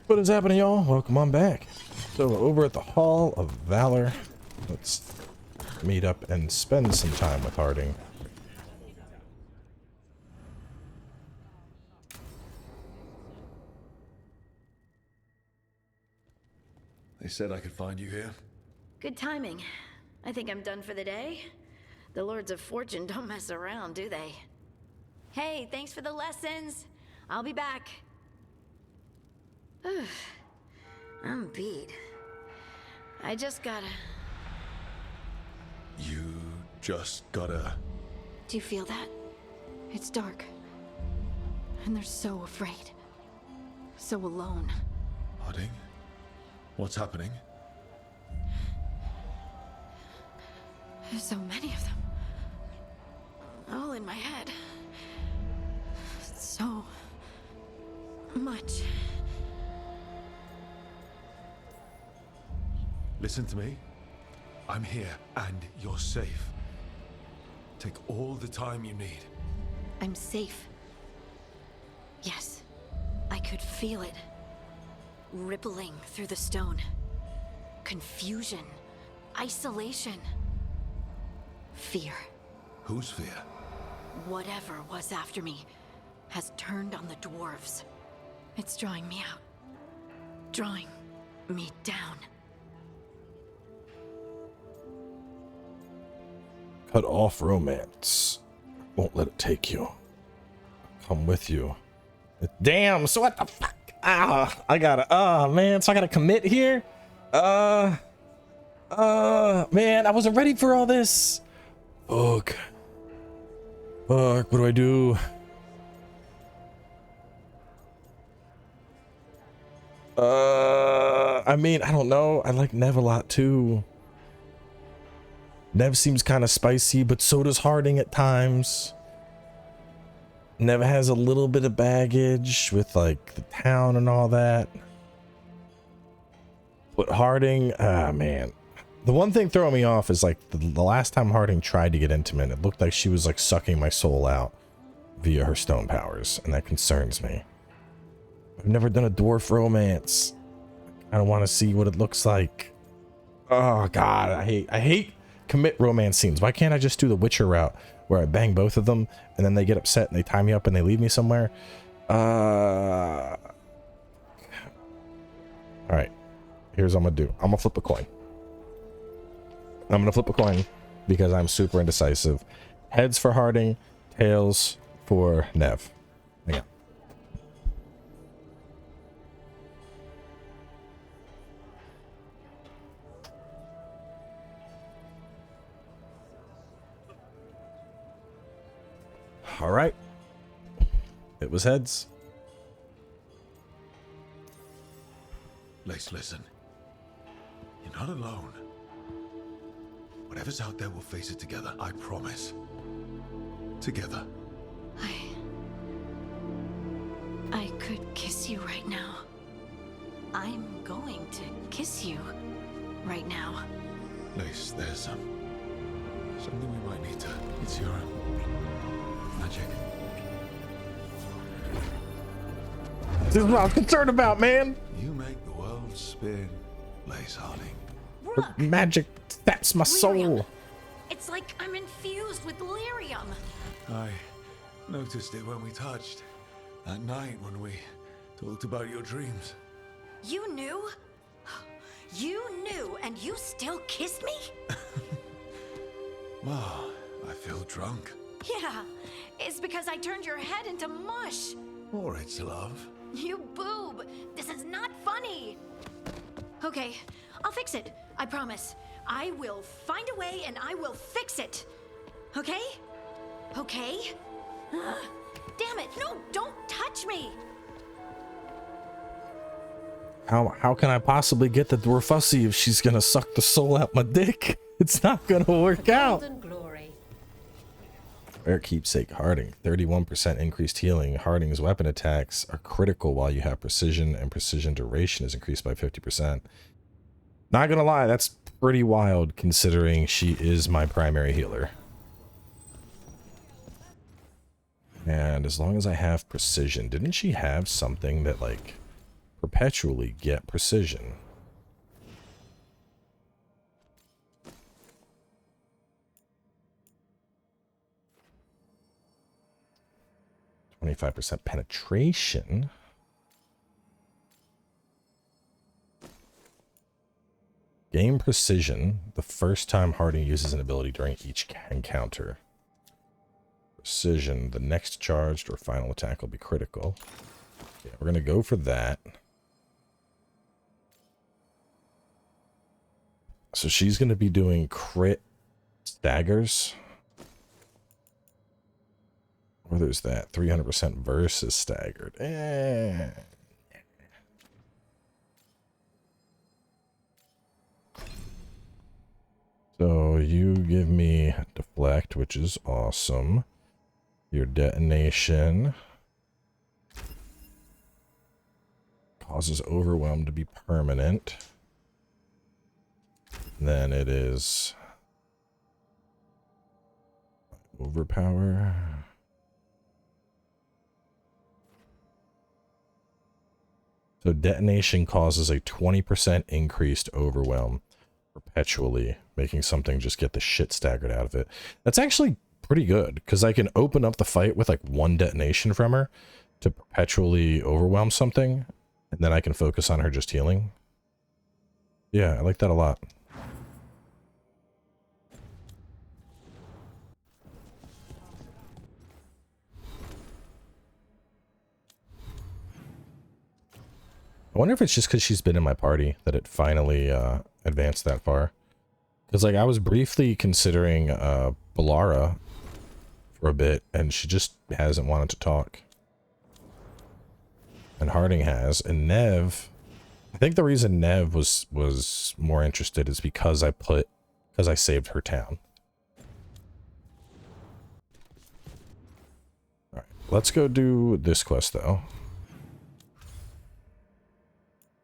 What is happening, y'all? Welcome on back. So we're over at the Hall of Valor. Let's meet up and spend some time with Harding. They said I could find you here. Good timing. I think I'm done for the day. The Lords of Fortune don't mess around, do they? Hey, thanks for the lessons. I'll be back. I'm beat. I just gotta... You just gotta... Do you feel that? It's dark. And they're so afraid. So alone. Harding? What's happening? There's so many of them. All in my head. So... much. Listen to me. I'm here, and you're safe. Take all the time you need. I'm safe. Yes. I could feel it. Rippling through the stone. Confusion. Isolation. Fear. Whose fear? Whatever was after me has turned on the dwarves. It's drawing me out. Drawing me down. Cut off romance. Won't let it take you. Come with you. Damn, so what the fuck? I gotta, man, so I gotta commit here? Man, I wasn't ready for all this. Fuck, what do I do? I mean, I don't know. I like Nev a lot too. Nev seems kind of spicy, but so does Harding at times. Nev has a little bit of baggage with like the town and all that. But Harding, man. The one thing throwing me off is like the last time Harding tried to get intimate, it looked like she was like sucking my soul out via her stone powers, and that concerns me. I've never done a dwarf romance. I don't want to see what it looks like. Oh god, I hate commit romance scenes. Why can't I just do the Witcher route where I bang both of them and then they get upset and they tie me up and they leave me somewhere? All right, here's what I'm gonna do. I'm gonna flip a coin. I'm gonna flip a coin because I'm super indecisive. Heads for Harding, tails for Nev. Hang on. All right. It was heads. Lace, listen. You're not alone. Whatever's out there, we'll face it together. I promise. Together. I could kiss you right now. I'm going to kiss you right now. Lace, there's something we might need to... It's your magic. This is what I was concerned about, man. You make the world spin, Lace Harding. Rook, Magic, that's my soul. lyrium. It's like I'm infused with lyrium. I noticed it when we touched. That night when we talked about your dreams. You knew? You knew, and you still kissed me? Oh, I feel drunk. Yeah, it's because I turned your head into mush. Or it's love. You boob! This is not funny! Okay, I'll fix it. I promise. I will find a way and I will fix it. Okay? Okay? Damn it! No, don't touch me! How can I possibly get the dwarfussy if she's gonna suck the soul out my dick? It's not gonna work out. Glory. Rare keepsake Harding. 31% increased healing. Harding's weapon attacks are critical while you have precision, and precision duration is increased by 50%. Not gonna lie, that's pretty wild considering she is my primary healer. And as long as I have precision, didn't she have something that like perpetually get precision. %25 penetration. Gain precision the first time Harding uses an ability during each encounter. Precision, the next charged or final attack will be critical. Yeah, we're going to go for that. So she's going to be doing crit staggers. Or there's that 300% versus staggered. So you give me deflect, which is awesome. Your detonation causes overwhelm to be permanent. Then it is overpower. So detonation causes a 20% increased overwhelm perpetually, making something just get the shit staggered out of it. That's actually pretty good, because I can open up the fight with like one detonation from her to perpetually overwhelm something, and then I can focus on her just healing. Yeah, I like that a lot. I wonder if it's just because she's been in my party that it finally advanced that far. Because like I was briefly considering Balara for a bit, and she just hasn't wanted to talk. And Harding has, and Nev. I think the reason Nev was more interested is because I saved her town. All right, let's go do this quest though.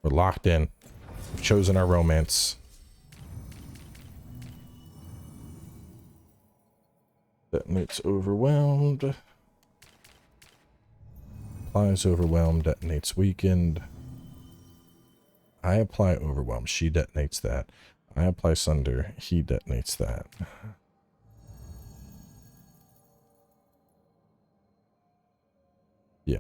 We're locked in. We've chosen our romance. Detonates overwhelmed. Applies overwhelmed. Detonates weakened. I apply overwhelm. She detonates that. I apply sunder. He detonates that. Yeah.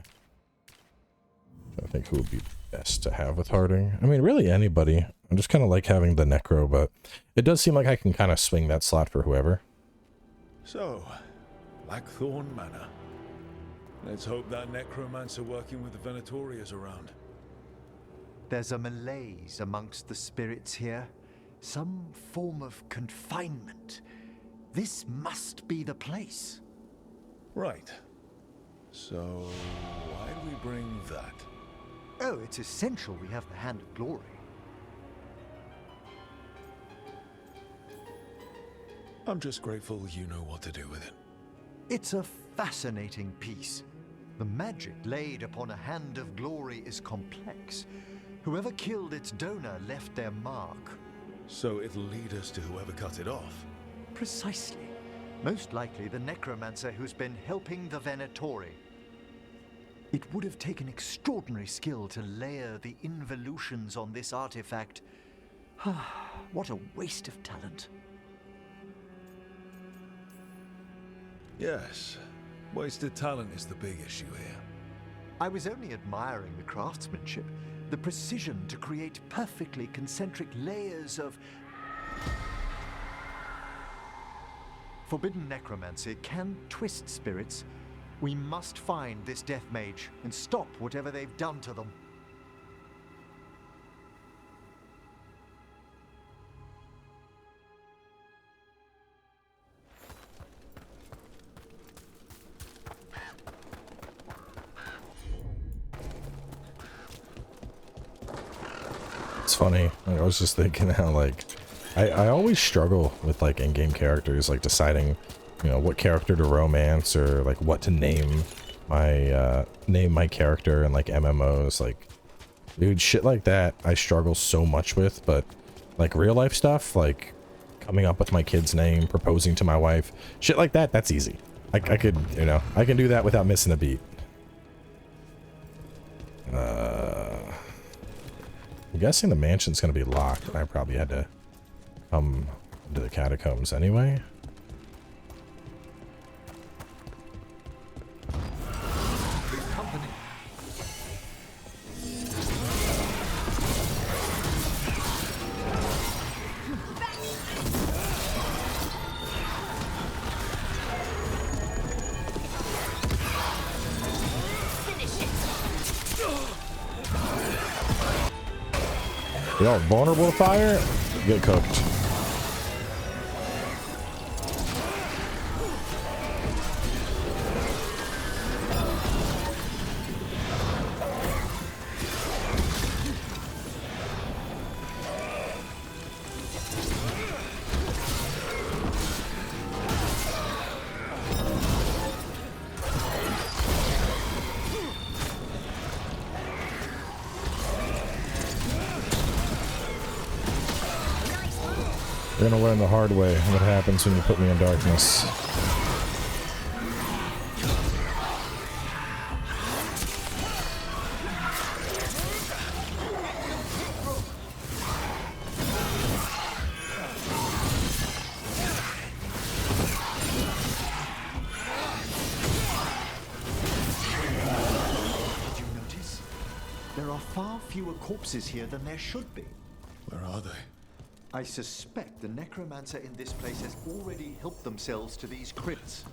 I think who would be best to have with Harding? I mean, really anybody. I'm just kind of like having the Necro, but it does seem like I can kind of swing that slot for whoever. So, Blackthorn Manor. Let's hope that necromancer working with the Venatori is around. There's a malaise amongst the spirits here. Some form of confinement. This must be the place. Right. So, why do we bring that? Oh, it's essential we have the Hand of Glory. I'm just grateful you know what to do with it. It's a fascinating piece. The magic laid upon a Hand of Glory is complex. Whoever killed its donor left their mark. So it'll lead us to whoever cut it off? Precisely. Most likely the necromancer who's been helping the Venatori. It would have taken extraordinary skill to layer the involutions on this artifact. What a waste of talent. Yes. Wasted talent is the big issue here. I was only admiring the craftsmanship, the precision to create perfectly concentric layers of... Forbidden necromancy can twist spirits. We must find this death mage and stop whatever they've done to them. It's funny. I was just thinking how like I always struggle with like in-game characters, like deciding, you know, what character to romance or like what to name my character in like MMOs. Like, dude, shit like that I struggle so much with. But like real life stuff, like coming up with my kid's name, proposing to my wife, shit like that, that's easy. I could, you know, I can do that without missing a beat. I'm guessing the mansion's gonna be locked, and I probably had to come into the catacombs anyway. You're all vulnerable to fire? Get cooked. You're gonna learn the hard way what happens when you put me in darkness. Did you notice? There are far fewer corpses here than there should be. Where are they? I suspect the necromancer in this place has already helped themselves to these crypts.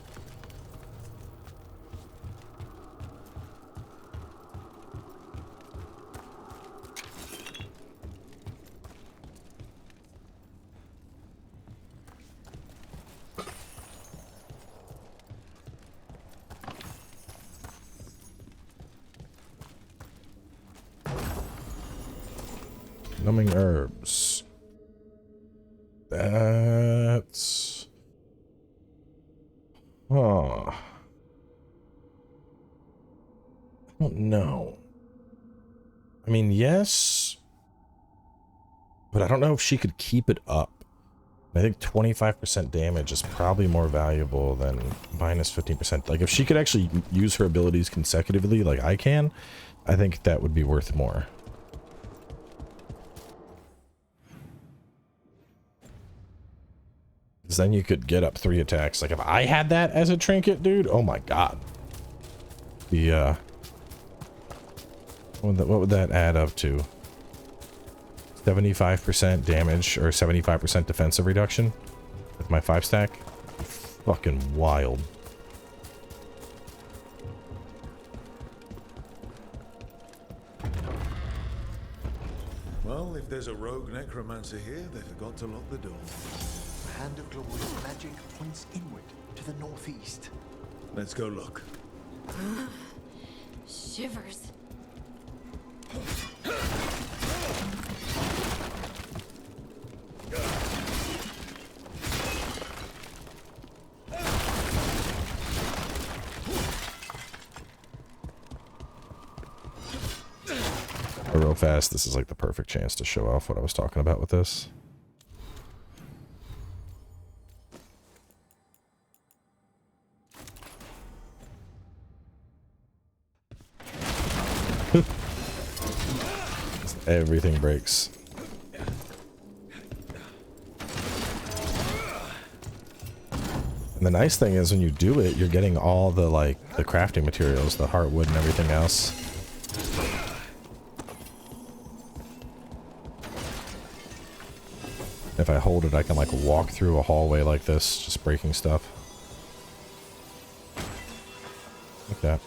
Numbing herbs. That's... Huh. I don't know. I mean, yes. But I don't know if she could keep it up. I think 25% damage is probably more valuable than minus 15%. Like, if she could actually use her abilities consecutively like I can, I think that would be worth more. Then you could get up 3 attacks. Like if I had that as a trinket, dude, oh my god. The what would that add up to? 75% damage or 75% defensive reduction with my 5-stack? Fucking wild. Well, if there's a rogue necromancer here, they forgot to lock the door. Hand of Glorious magic points inward to the northeast. Let's go look. Shivers. Real fast, this is like the perfect chance to show off what I was talking about with this. Everything breaks. And the nice thing is when you do it, you're getting all the the crafting materials, the heartwood and everything else. If I hold it, I can like walk through a hallway like this, just breaking stuff. Like that.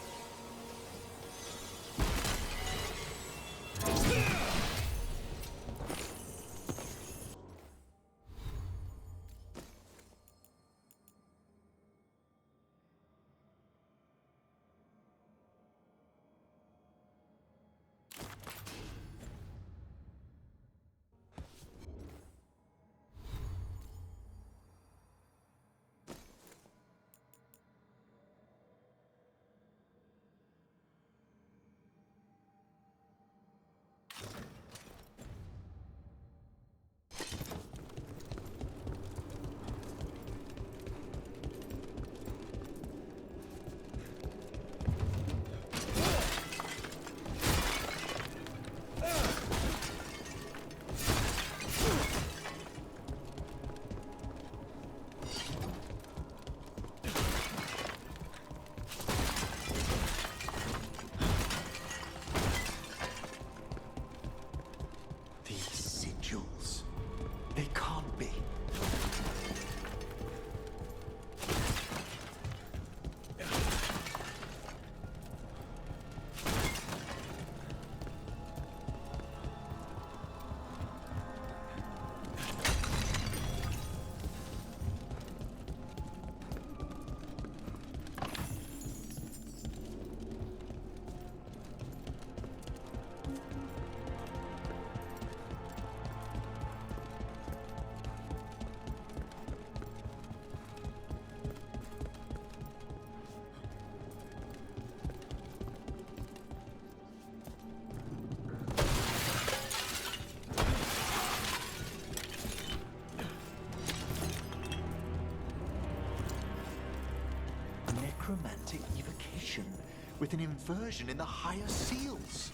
with an inversion in the higher seals.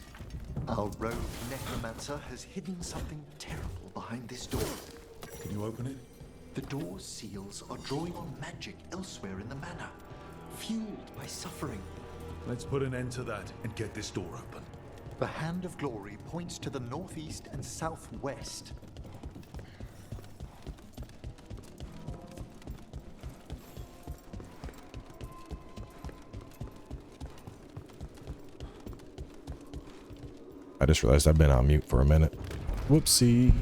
Our rogue necromancer has hidden something terrible behind this door. Can you open it? The door's seals are drawing on magic elsewhere in the manor, fueled by suffering. Let's put an end to that and get this door open. The Hand of Glory points to the northeast and southwest. I just realized I've been on mute for a minute. Whoopsie.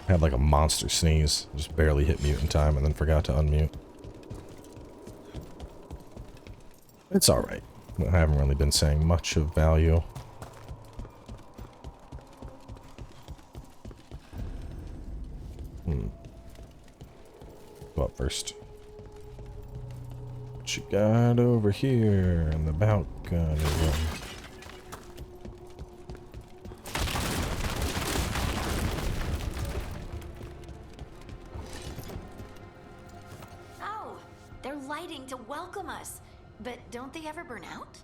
Had like a monster sneeze. Just barely hit mute in time and then forgot to unmute. It's alright. I haven't really been saying much of value. Go up first. What you got over here in the balcony? Oh, they're lighting to welcome us. But don't they ever burn out?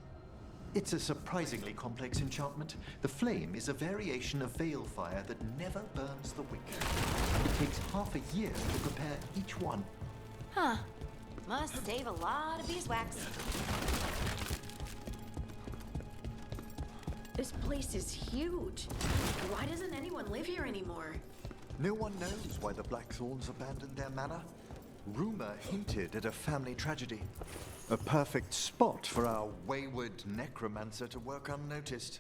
It's a surprisingly complex enchantment. The flame is a variation of veil fire that never burns the wick. It takes half a year to prepare each one. Huh. Must save a lot of beeswax. This place is huge. Why doesn't anyone live here anymore? No one knows why the Blackthorns abandoned their manor. Rumor hinted at a family tragedy. A perfect spot for our wayward necromancer to work unnoticed.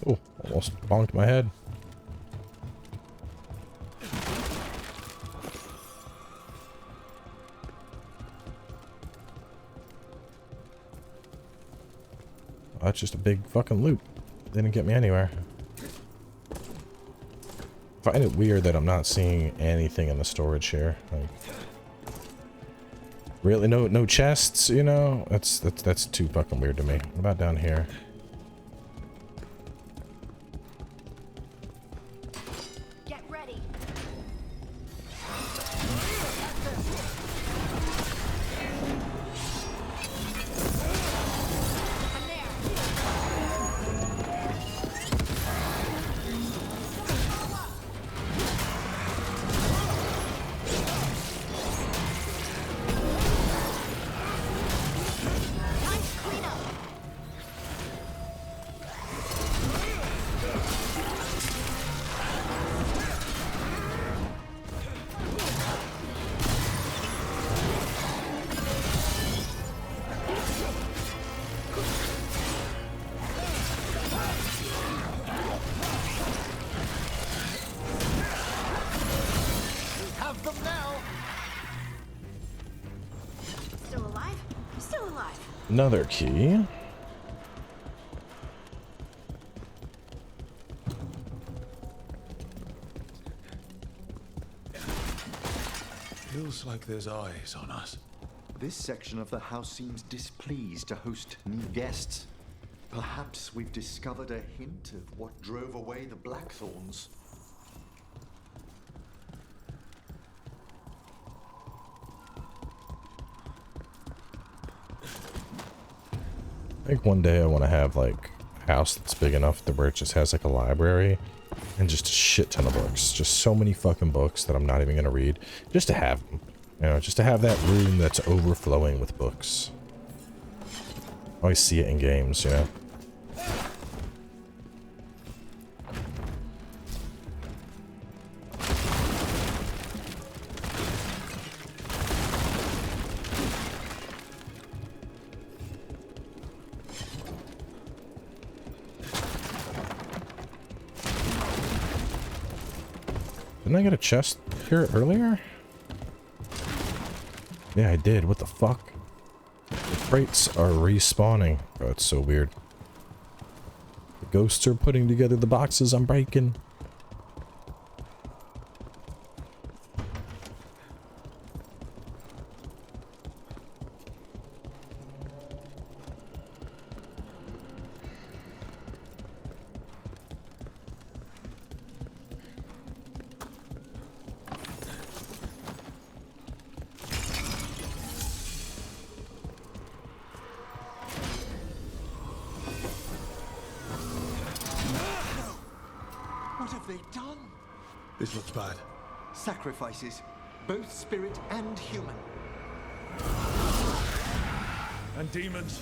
Oh, almost bonked my head. Oh, that's just a big fucking loot. Didn't get me anywhere. I find it weird that I'm not seeing anything in the storage here. Like, really, no chests, you know? That's too fucking weird to me. What about down here? Get ready. I'm there. Nice cleanup. Have them now! Still alive? Still alive. Another key. Feels like there's eyes on us. This section of the house seems displeased to host new guests. Perhaps we've discovered a hint of what drove away the Blackthorns. I think one day I want to have like a house that's big enough that where it just has like a library and just a shit ton of books. Just so many fucking books that I'm not even gonna read. Just to have them. You know, just to have that room that's overflowing with books. I always see it in games, you know. Didn't I get a chest here earlier? Yeah, I did. What the fuck? crates are respawning. Oh, it's so weird. The ghosts are putting together the boxes I'm breaking. What have they done? This looks bad. Sacrifices, both spirit and human. And demons.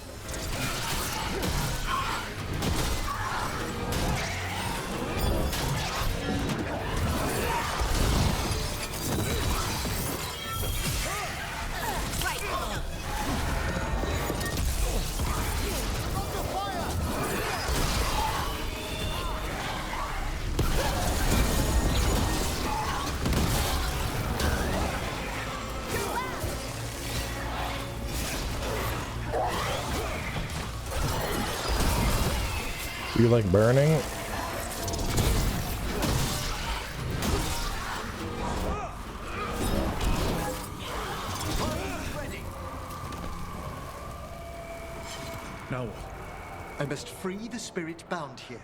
Do you like burning? Now what? I must free the spirit bound here.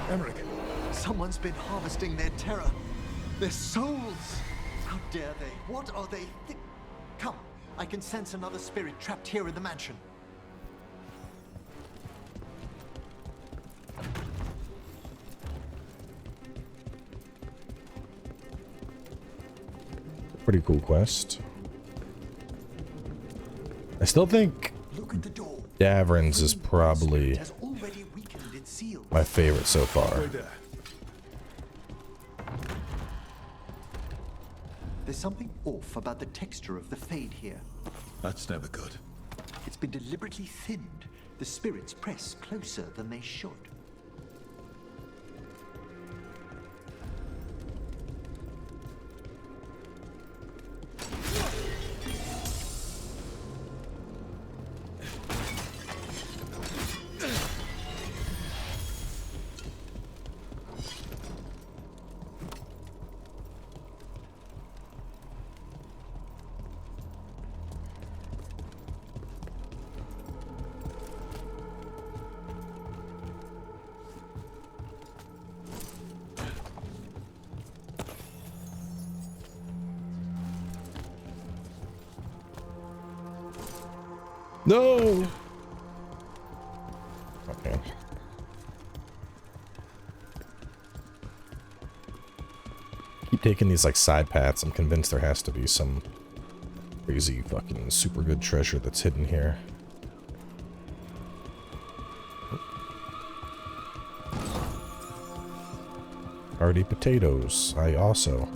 Emmerich. Someone's been harvesting their terror. Their souls. How dare they? What are they? Come, I can sense another spirit trapped here in the mansion. Pretty cool quest. I still think Look at the door. Davrin's is probably Has already weakened its seal. my favorite so far. Right there. There's something off about the texture of the fade here. That's never good. It's been deliberately thinned. The spirits press closer than they should. No! Okay. Keep taking these like side paths. I'm convinced there has to be some crazy fucking super good treasure that's hidden here. Hardy potatoes. I also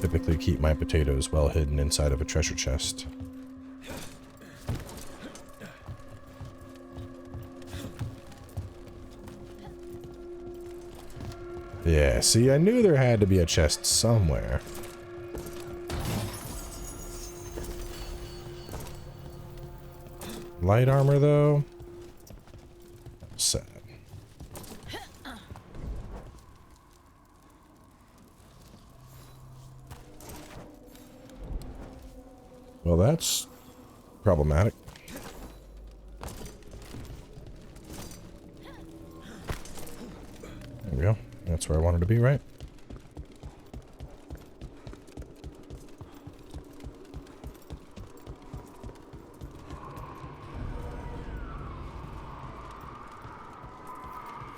typically keep my potatoes well hidden inside of a treasure chest. Yeah, see, I knew there had to be a chest somewhere. Light armor, though? Sad. Well, that's problematic. There we go. That's where I wanted to be, right?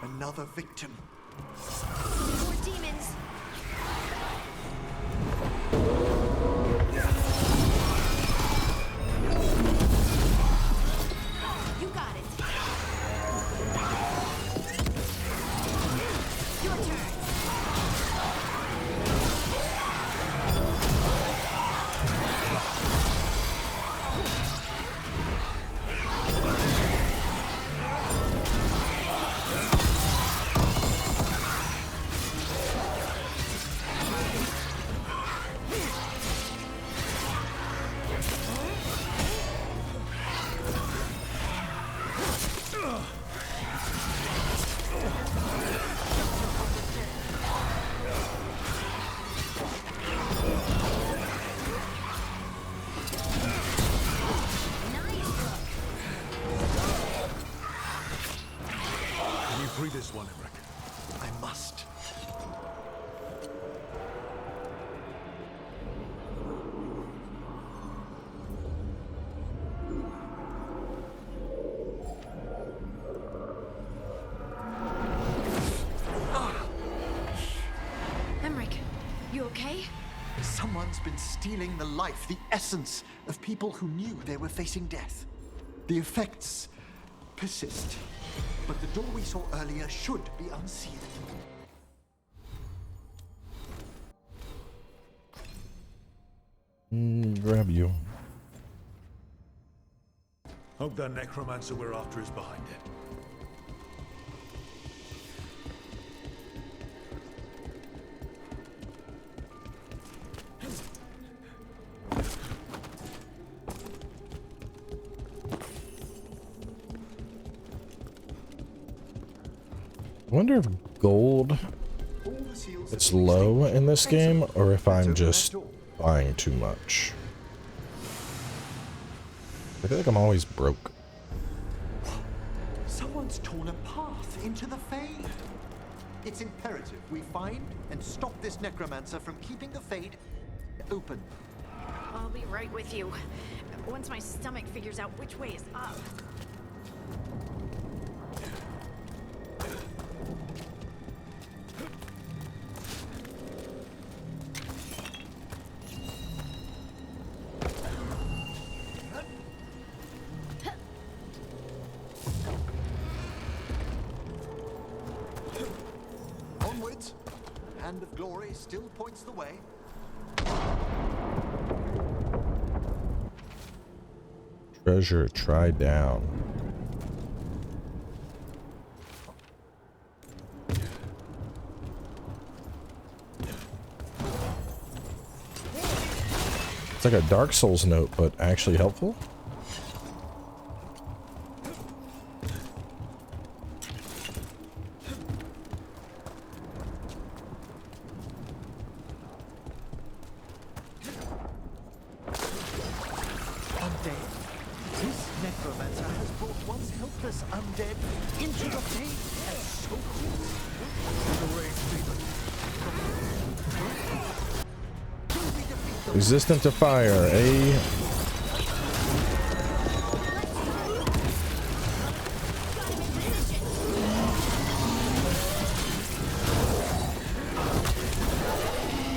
Another victim. More demons. You got it. Your turn. You okay? Someone's been stealing the life, the essence of people who knew they were facing death. The effects persist, but the door we saw earlier should be unsealed. Grab you. Hope that necromancer we're after is behind it. I wonder if gold it's low in this game or if I'm just buying too much. I feel like I'm always broke. Someone's torn a path into the Fade. It's imperative we find and stop this necromancer from keeping the Fade open. I'll be right with you. Once my stomach figures out which way is up. Onwards. Hand of Glory still points the way. Treasure try down. It's like a Dark Souls note, but actually helpful. Resistant to fire, eh?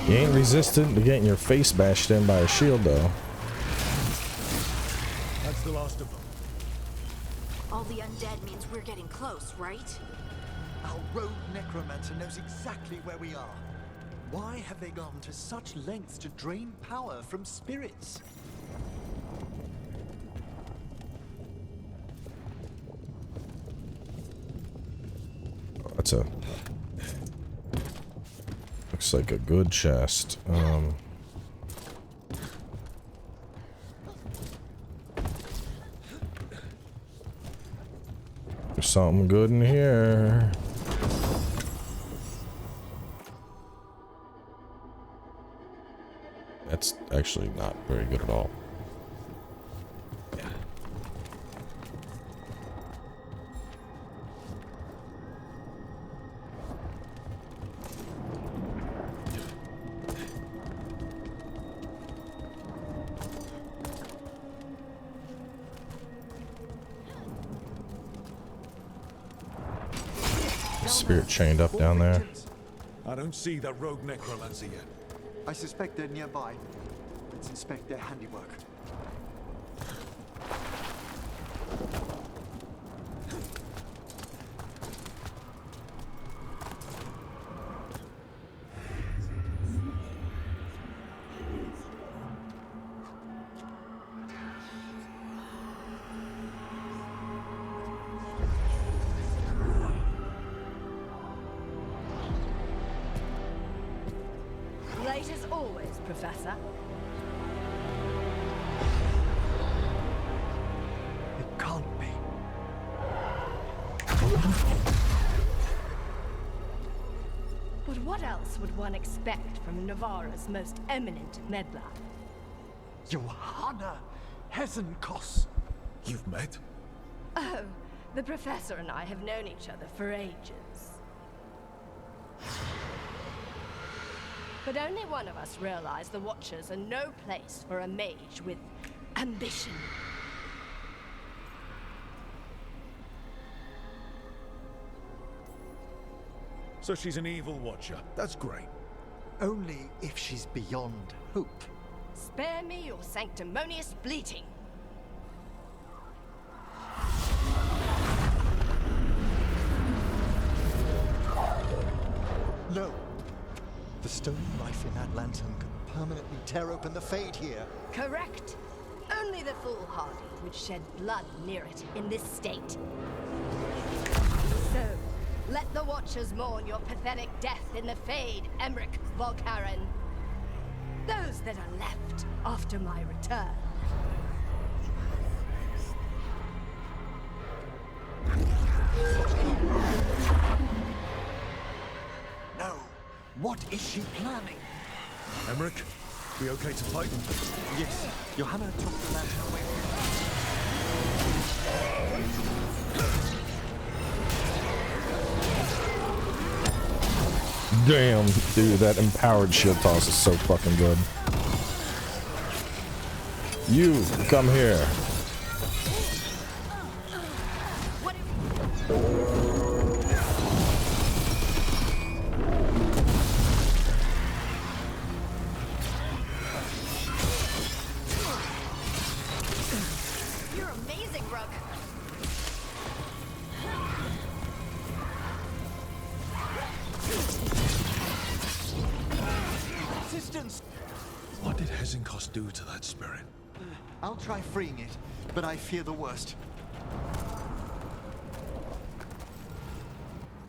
You ain't resistant to getting your face bashed in by a shield, though. That's the last of them. All the undead means we're getting close, right? Our rogue necromancer knows exactly where we are. Why have they gone to such lengths to drain power from spirits? Oh, that's a... Looks like a good chest. There's something good in here. That's actually not very good at all. Spirit chained up down there. I don't see that rogue necromancer yet. I suspect they're nearby. Let's inspect their handiwork. Late as always, Professor. It can't be. But what else would one expect from Navarra's most eminent meddler? Johanna Hesenkos. You've met? Oh, the Professor and I have known each other for ages. But only one of us realized the Watchers are no place for a mage with ambition. So she's an evil watcher. That's great. Only if she's beyond hope. Spare me your sanctimonious bleating. No. The stone knife in that lantern could permanently tear open the Fade here. Correct. Only the foolhardy would shed blood near it in this state. So, let the Watchers mourn your pathetic death in the Fade, Emmerich Volkaren. Those that are left after my return. No. What is she planning? Emmerich, we okay to fight? Yes, Johanna took the lantern away from Damn, dude, that empowered shield toss is so fucking good. You, come here. You're amazing, Rook. Resistance! What did Hezenkos do to that spirit? I'll try freeing it, but I fear the worst.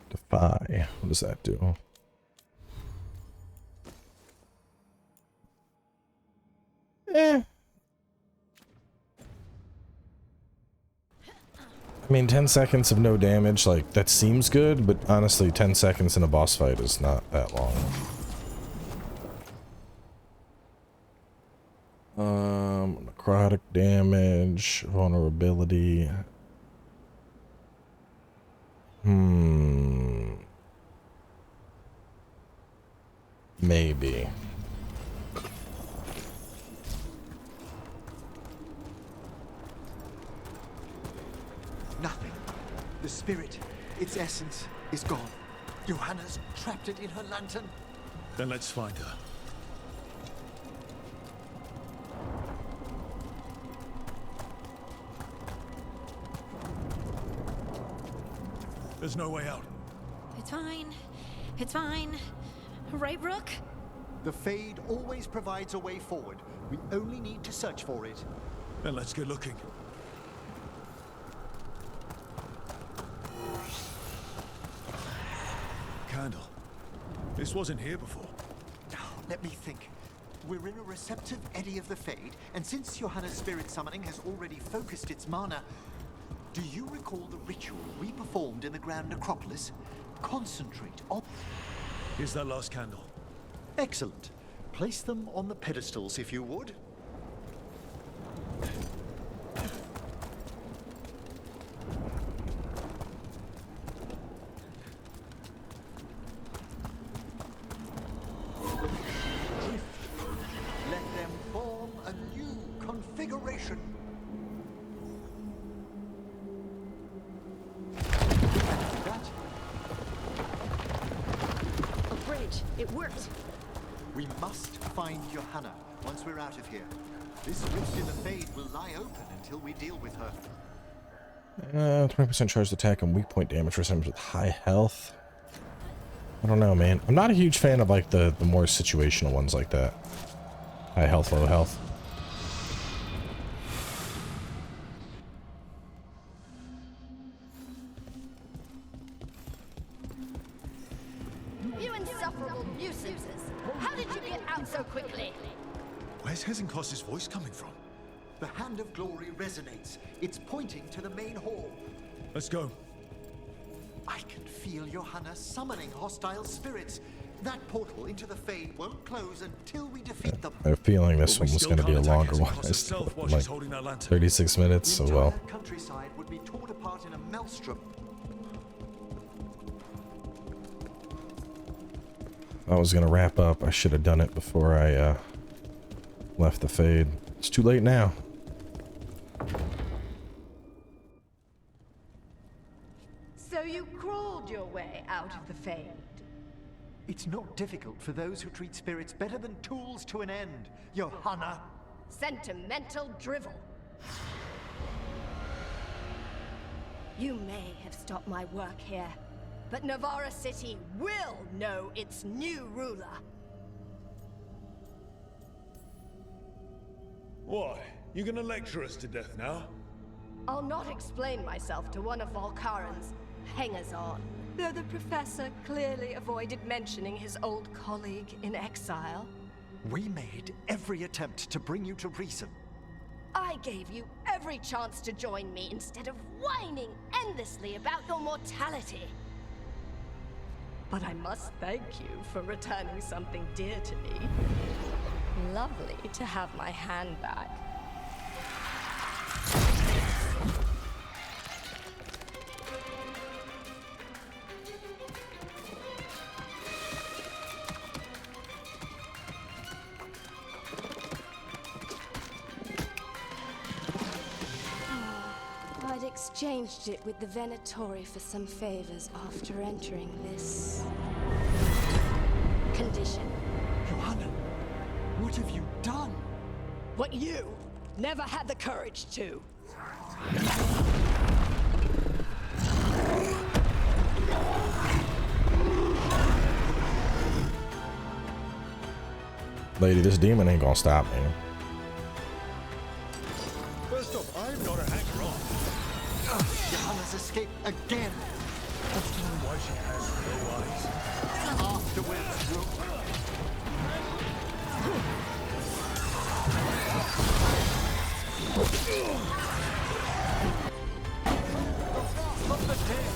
Defy. What does that do? I mean, 10 seconds of no damage, like, that seems good, but honestly, 10 seconds in a boss fight is not that long. Necrotic damage, vulnerability. Maybe. Nothing. The spirit, its essence, is gone. Johanna's trapped it in her lantern. Then let's find her. There's no way out. It's fine. It's fine. Right, Rook? The Fade always provides a way forward. We only need to search for it. Then let's get looking. Candle. This wasn't here before. Let me think. We're in a receptive eddy of the Fade, and since Johanna's spirit summoning has already focused its mana, do you recall the ritual we performed in the Grand Necropolis? Concentrate on... Here's that last candle. Excellent. Place them on the pedestals, if you would. Let them form a new configuration. That A bridge. It worked. we must find Johanna once we're out of here. This rift in the Fade will lie open until we deal with her. 20% charged attack and weak point damage for enemies with high health. I don't know, man. I'm not a huge fan of like the more situational ones like that. High health, low health. You insufferable nuisances! How did you get out so quickly? Where's Hezenkos' voice coming from? The Hand of Glory resonates. It's pointing to the main hall. Let's go. I can feel Johanna summoning hostile spirits. That portal into the Fade won't close until we defeat them. I have a feeling this But we one was still going to be a can't attack longer one. Hezenkos It's himself while like she's holding that lantern. 36 minutes, so The well. entire countryside would be torn apart in a maelstrom. I was going to wrap up. I should have done it before I left the Fade. It's too late now. So you crawled your way out of the Fade. It's not difficult for those who treat spirits better than tools to an end, Johanna. Sentimental drivel. You may have stopped my work here, but Navarra City will know its new ruler. What? You gonna lecture us to death now? I'll not explain myself to one of Volkaren's hangers-on, though the professor clearly avoided mentioning his old colleague in exile. We made every attempt to bring you to reason. I gave you every chance to join me instead of whining endlessly about your mortality. But I must thank you for returning something dear to me. Lovely to have my hand back. I'd exchanged it with the Venatori for some favors after entering this condition. Johanna, what have you done? What you never had the courage to. Lady, this demon ain't gonna stop me. First off, I'm not a hanger-on. Johanna's escaped again. That's why she has no eyes. Afterwards, Rook. From the dead.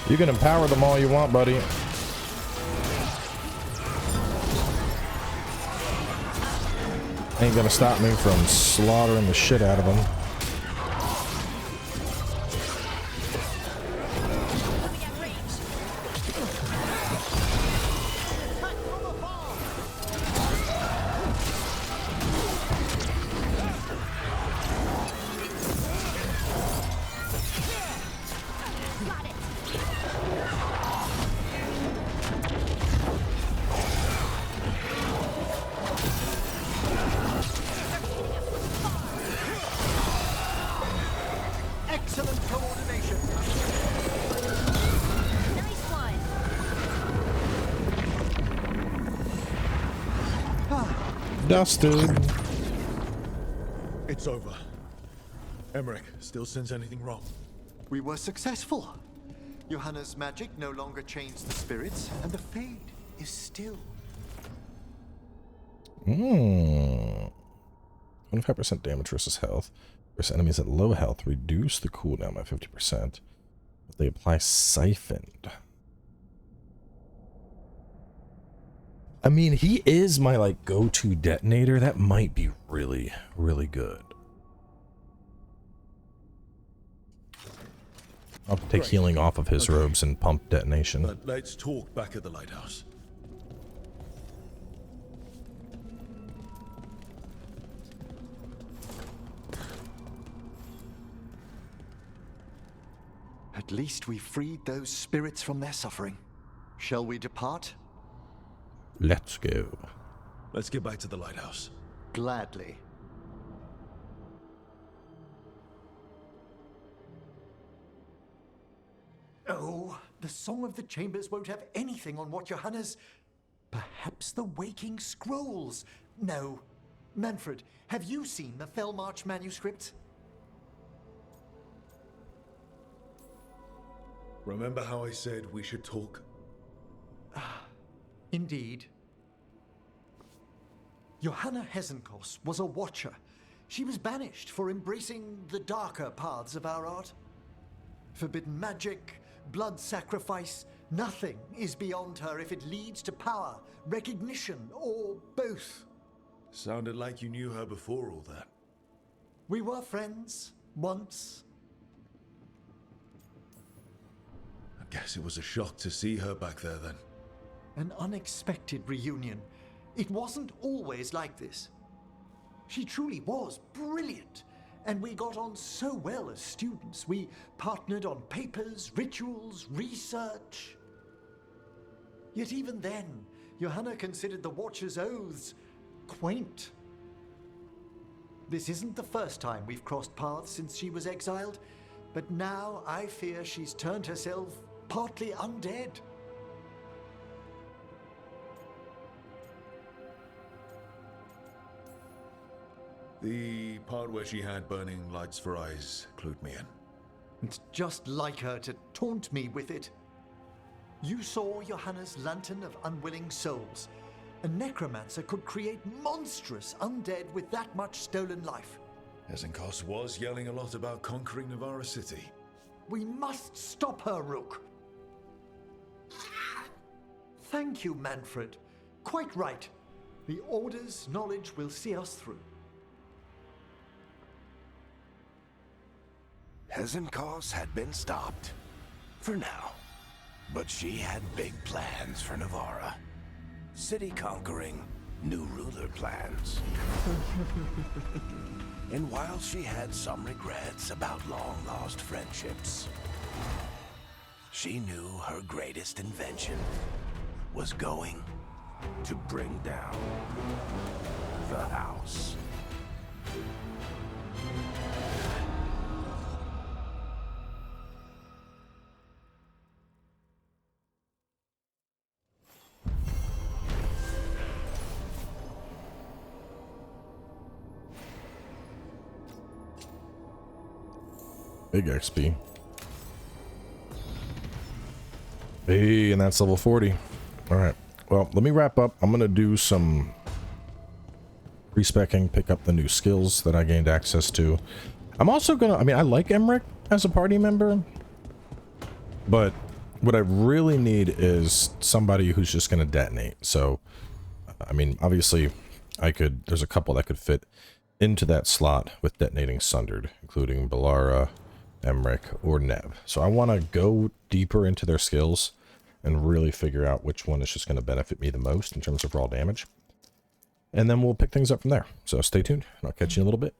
You can empower them all you want, buddy. Ain't gonna stop me from slaughtering the shit out of them. Excellent coordination. Nice one. Dusted. It's over. Emmerich still sense anything wrong? We were successful. Johanna's magic no longer changed the spirits, and the Fade is still. 25% damage versus health. Versus enemies at low health reduce the cooldown by 50%. But they apply siphoned. I mean, he is my like go-to detonator. That might be really, really good. I'll take healing off of his robes and pump detonation. But let's talk back at the lighthouse. At least we freed those spirits from their suffering. Shall we depart? Let's go. Let's get back to the lighthouse. Gladly. Oh, the Song of the Chambers won't have anything on what Johanna's... Perhaps the Waking Scrolls? No. Manfred, have you seen the Fellmarch manuscript? Remember how I said we should talk? Indeed. Johanna Hesenkos was a watcher. She was banished for embracing the darker paths of our art. Forbidden magic, blood sacrifice, nothing is beyond her if it leads to power, recognition, or both. Sounded like you knew her before all that. We were friends, once. guess it was a shock to see her back there then. An unexpected reunion. It wasn't always like this. She truly was brilliant, and we got on so well as students. We partnered on papers, rituals, research. Yet even then, Johanna considered the Watcher's oaths quaint. This isn't the first time we've crossed paths since she was exiled, but now I fear she's turned herself partly undead. The part where she had burning lights for eyes clued me in. It's just like her to taunt me with it. You saw Johanna's Lantern of Unwilling Souls. A necromancer could create monstrous undead with that much stolen life. Ezenkos was yelling a lot about conquering Navarra City. We must stop her, Rook. Thank you, Manfred. Quite right. The Order's knowledge will see us through. Ezenkos had been stopped. For now. But she had big plans for Navarra. City conquering, new ruler plans. And while she had some regrets about long-lost friendships, she knew her greatest invention was going to bring down the house. Big XP. Hey, and that's level 40. All right. Well, let me wrap up. I'm going to do some respecking, pick up the new skills that I gained access to. I'm also going to, I mean, I like Emmerich as a party member, but what I really need is somebody who's just going to detonate. So, I mean, obviously there's a couple that could fit into that slot with detonating Sundered, including Bellara, Emmerich, or Nev. So I want to go deeper into their skills and really figure out which one is just going to benefit me the most in terms of raw damage. And then we'll pick things up from there. So stay tuned, and I'll catch you in a little bit.